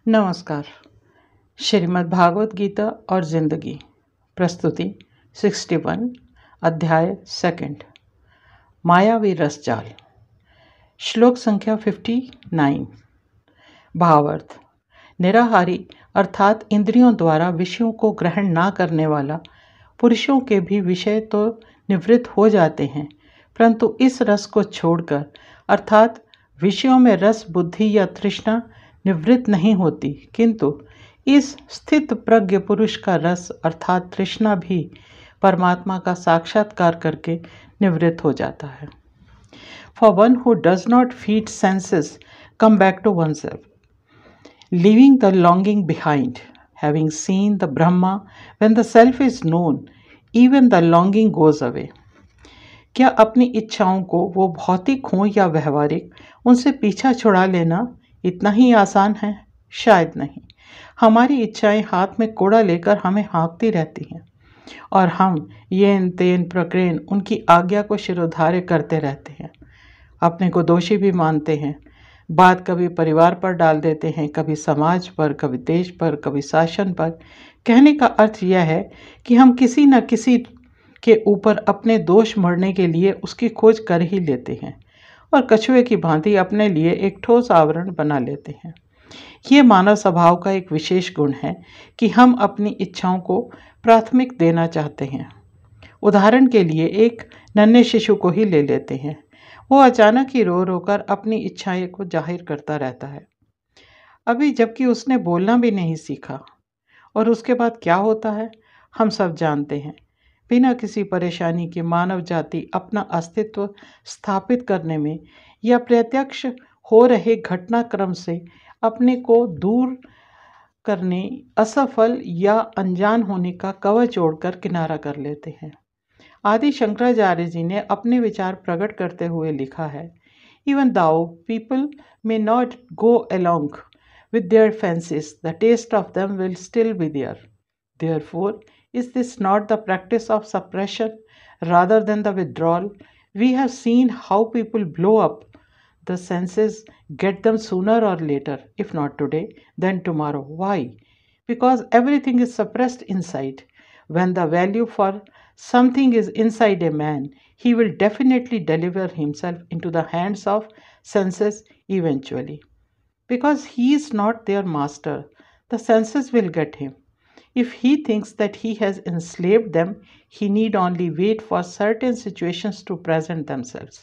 नमस्कार। श्रीमद् भागवत गीता और जिंदगी प्रस्तुति 61 अध्याय सेकंड मायावी रसजाल श्लोक संख्या 59। भावार्थ। निराहारी अर्थात इंद्रियों द्वारा विषयों को ग्रहण ना करने वाला पुरुषों के भी विषय तो निवृत्त हो जाते हैं, परंतु इस रस को छोड़कर अर्थात विषयों में रस बुद्धि या तृष्णा निवृत्त नहीं होती, किंतु इस स्थित प्रज्ञ पुरुष का रस अर्थात तृष्णा भी परमात्मा का साक्षात्कार करके निवृत्त हो जाता है। For one who does not feed senses come back to one self, leaving the longing behind, having seen the Brahma when the self is known, even the longing goes away. क्या अपनी इच्छाओं को, वो भौतिक हों या व्यवहारिक, उनसे पीछा छुड़ा लेना इतना ही आसान है? शायद नहीं। हमारी इच्छाएं हाथ में कोड़ा लेकर हमें हाँकती रहती हैं और हम येन तेन प्रकृन उनकी आज्ञा को शिरोधार्य करते रहते हैं। अपने को दोषी भी मानते हैं। बात कभी परिवार पर डाल देते हैं, कभी समाज पर, कभी देश पर, कभी शासन पर। कहने का अर्थ यह है कि हम किसी न किसी के ऊपर अपने दोष मढ़ने के लिए उसकी खोज कर ही लेते हैं और कछुए की भांति अपने लिए एक ठोस आवरण बना लेते हैं। ये मानव स्वभाव का एक विशेष गुण है कि हम अपनी इच्छाओं को प्राथमिक देना चाहते हैं। उदाहरण के लिए एक नन्हे शिशु को ही ले लेते हैं। वो अचानक ही रो रो कर अपनी इच्छाएं को जाहिर करता रहता है, अभी जबकि उसने बोलना भी नहीं सीखा। और उसके बाद क्या होता है हम सब जानते हैं। बिना किसी परेशानी के मानव जाति अपना अस्तित्व स्थापित करने में या प्रत्यक्ष हो रहे घटनाक्रम से अपने को दूर करने, असफल या अनजान होने का कवच ओढ़कर किनारा कर लेते हैं। आदि शंकराचार्य जी ने अपने विचार प्रकट करते हुए लिखा है, even though people may not go along with their fancies, the taste of them will still be there. Therefore, is this not the practice of suppression rather than the withdrawal? We have seen how people blow up the senses, get them sooner or later, if not today, then tomorrow. Why? Because everything is suppressed inside. When the value for something is inside a man, he will definitely deliver himself into the hands of senses eventually. Because he is not their master, the senses will get him. If he thinks that he has enslaved them, he need only wait for certain situations to present themselves.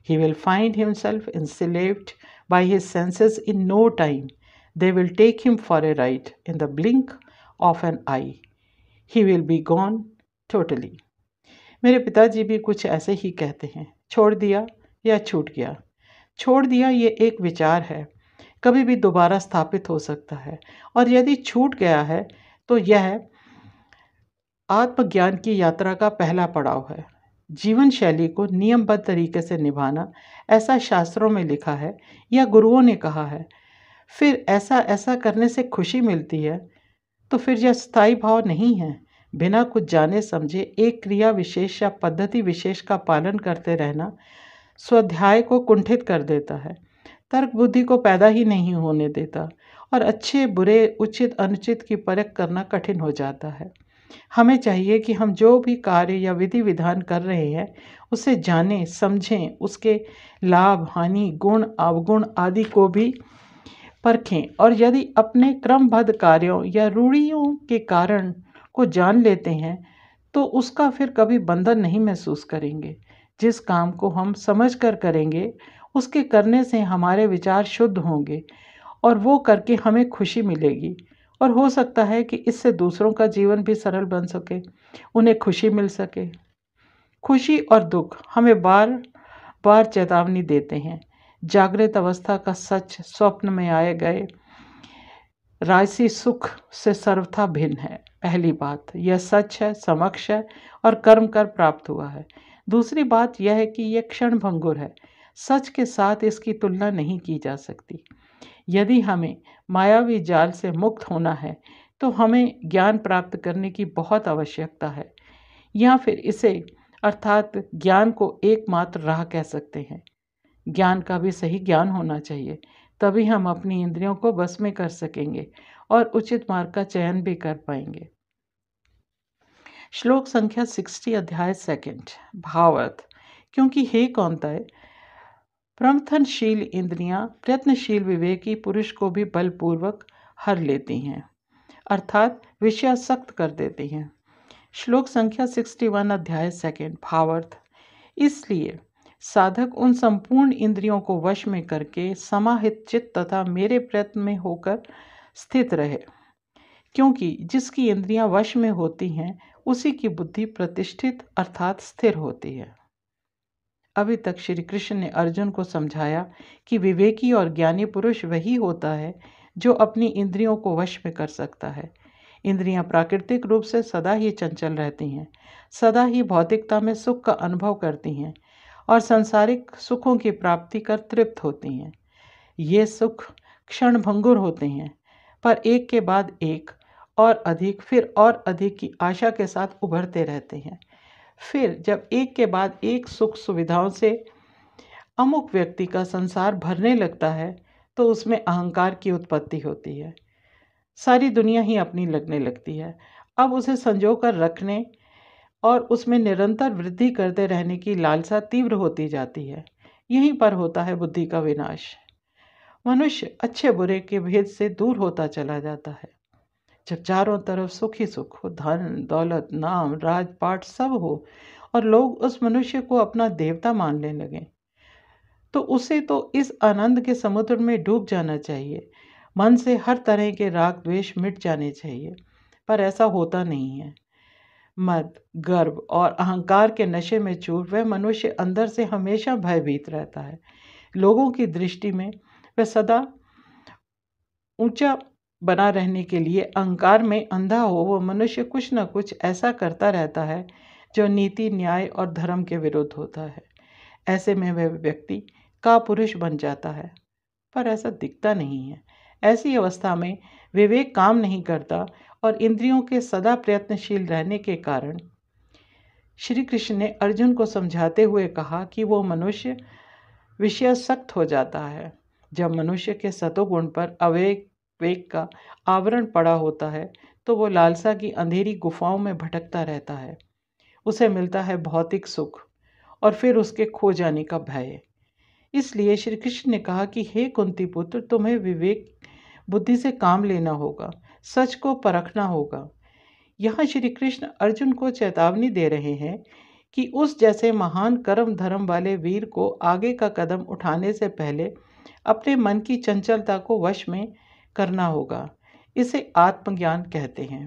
He will find himself enslaved by his senses in no time. They will take him for a ride in the blink of an eye. He will be gone totally. मेरे पिताजी भी कुछ ऐसे ही कहते हैं, छोड़ दिया या छूट गया। छोड़ दिया ये एक विचार है, कभी भी दोबारा स्थापित हो सकता है, और यदि छूट गया है तो यह आत्मज्ञान की यात्रा का पहला पड़ाव है। जीवन शैली को नियमबद्ध तरीके से निभाना, ऐसा शास्त्रों में लिखा है या गुरुओं ने कहा है। फिर ऐसा ऐसा करने से खुशी मिलती है, तो फिर यह स्थायी भाव नहीं है। बिना कुछ जाने समझे एक क्रिया विशेष या पद्धति विशेष का पालन करते रहना स्वाध्याय को कुंठित कर देता है, तर्क बुद्धि को पैदा ही नहीं होने देता और अच्छे बुरे उचित अनुचित की परख करना कठिन हो जाता है। हमें चाहिए कि हम जो भी कार्य या विधि विधान कर रहे हैं उसे जानें, समझें, उसके लाभ हानि, गुण अवगुण आदि को भी परखें, और यदि अपने क्रमबद्ध कार्यों या रूढ़ियों के कारण को जान लेते हैं तो उसका फिर कभी बंधन नहीं महसूस करेंगे। जिस काम को हम समझ कर करेंगे उसके करने से हमारे विचार शुद्ध होंगे और वो करके हमें खुशी मिलेगी, और हो सकता है कि इससे दूसरों का जीवन भी सरल बन सके, उन्हें खुशी मिल सके। खुशी और दुख हमें बार बार चेतावनी देते हैं। जागृत अवस्था का सच स्वप्न में आए गए राजसी सुख से सर्वथा भिन्न है। पहली बात यह सच है, समक्ष है और कर्म कर प्राप्त हुआ है। दूसरी बात यह है कि यह क्षण भंगुर है, सच के साथ इसकी तुलना नहीं की जा सकती। यदि हमें मायावी जाल से मुक्त होना है तो हमें ज्ञान प्राप्त करने की बहुत आवश्यकता है, या फिर इसे अर्थात ज्ञान को एकमात्र राह कह सकते हैं। ज्ञान का भी सही ज्ञान होना चाहिए, तभी हम अपनी इंद्रियों को बस में कर सकेंगे और उचित मार्ग का चयन भी कर पाएंगे। श्लोक संख्या 60 अध्याय 2 भावार्थ। क्योंकि हे कौन्तेय, प्रमथनशील इंद्रियां प्रयत्नशील विवेकी पुरुष को भी बलपूर्वक हर लेती हैं, अर्थात विषयासक्त कर देती हैं। श्लोक संख्या 61 अध्याय 2 भावार्थ। इसलिए साधक उन संपूर्ण इंद्रियों को वश में करके समाहित चित्त तथा मेरे प्रयत्न में होकर स्थित रहे, क्योंकि जिसकी इंद्रियां वश में होती हैं उसी की बुद्धि प्रतिष्ठित अर्थात स्थिर होती है। अभी तक श्री कृष्ण ने अर्जुन को समझाया कि विवेकी और ज्ञानी पुरुष वही होता है जो अपनी इंद्रियों को वश में कर सकता है। इंद्रियां प्राकृतिक रूप से सदा ही चंचल रहती हैं, सदा ही भौतिकता में सुख का अनुभव करती हैं और सांसारिक सुखों की प्राप्ति कर तृप्त होती हैं। ये सुख क्षणभंगुर होते हैं, पर एक के बाद एक और अधिक फिर और अधिक की आशा के साथ उभरते रहते हैं। फिर जब एक के बाद एक सुख सुविधाओं से अमुक व्यक्ति का संसार भरने लगता है तो उसमें अहंकार की उत्पत्ति होती है। सारी दुनिया ही अपनी लगने लगती है। अब उसे संजो कर रखने और उसमें निरंतर वृद्धि करते रहने की लालसा तीव्र होती जाती है। यहीं पर होता है बुद्धि का विनाश। मनुष्य अच्छे बुरे के भेद से दूर होता चला जाता है। जब चारों तरफ सुख ही सुख हो, धन दौलत नाम राजपाट सब हो और लोग उस मनुष्य को अपना देवता मानने लगे, तो उसे तो इस आनंद के समुद्र में डूब जाना चाहिए। मन से हर तरह के राग द्वेष मिट जाने चाहिए, पर ऐसा होता नहीं है। मद गर्व और अहंकार के नशे में चूर वह मनुष्य अंदर से हमेशा भयभीत रहता है। लोगों की दृष्टि में वह सदा ऊंचा बना रहने के लिए अहंकार में अंधा हो वह मनुष्य कुछ न कुछ ऐसा करता रहता है जो नीति न्याय और धर्म के विरुद्ध होता है। ऐसे में वह व्यक्ति का पुरुष बन जाता है, पर ऐसा दिखता नहीं है। ऐसी अवस्था में विवेक काम नहीं करता और इंद्रियों के सदा प्रयत्नशील रहने के कारण श्री कृष्ण ने अर्जुन को समझाते हुए कहा कि वो मनुष्य विषयासक्त हो जाता है। जब मनुष्य के सतोगुण पर अविवेक का आवरण पड़ा होता है तो वो लालसा की अंधेरी गुफाओं में भटकता रहता है। उसे मिलता है भौतिक सुख और फिर उसके खो जाने का भय। इसलिए श्री कृष्ण ने कहा कि हे कुंती पुत्र, तुम्हें विवेक बुद्धि से काम लेना होगा, सच को परखना होगा। यहाँ श्री कृष्ण अर्जुन को चेतावनी दे रहे हैं कि उस जैसे महान कर्म धर्म वाले वीर को आगे का कदम उठाने से पहले अपने मन की चंचलता को वश में करना होगा। इसे आत्मज्ञान कहते हैं।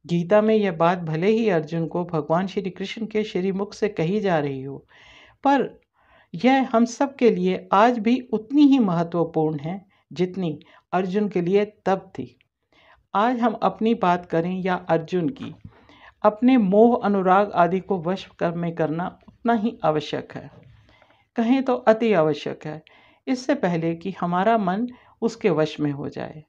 गीता में यह बात भले ही अर्जुन को भगवान श्री कृष्ण के श्रीमुख से कही जा रही हो, पर यह हम सब के लिए आज भी उतनी ही महत्वपूर्ण है जितनी अर्जुन के लिए तब थी। आज हम अपनी बात करें या अर्जुन की, अपने मोह अनुराग आदि को वश में करना उतना ही आवश्यक है, कहें तो अति आवश्यक है, इससे पहले कि हमारा मन उसके वश में हो जाए।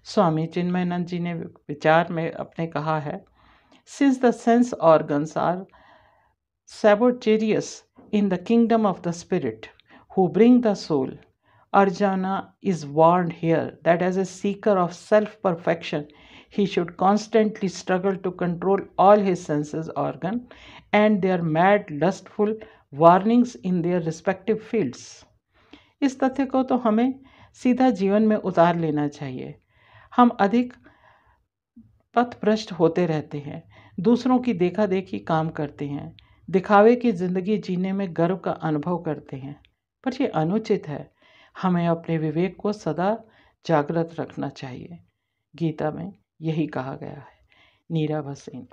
स्वामी चिन्मयानंद जी ने विचार में अपने कहा है, since the sense organs are sabotageous in the kingdom of the spirit who bring the soul, Arjuna is warned here that as a seeker of self-perfection, he should constantly struggle to control all his senses organ and their mad lustful warnings in their respective fields. इस तथ्य को तो हमें सीधा जीवन में उतार लेना चाहिए। हम अधिक पथभ्रष्ट होते रहते हैं, दूसरों की देखा देखी काम करते हैं, दिखावे की जिंदगी जीने में गर्व का अनुभव करते हैं, पर यह अनुचित है। हमें अपने विवेक को सदा जागृत रखना चाहिए। गीता में यही कहा गया है। नीरा भसीन।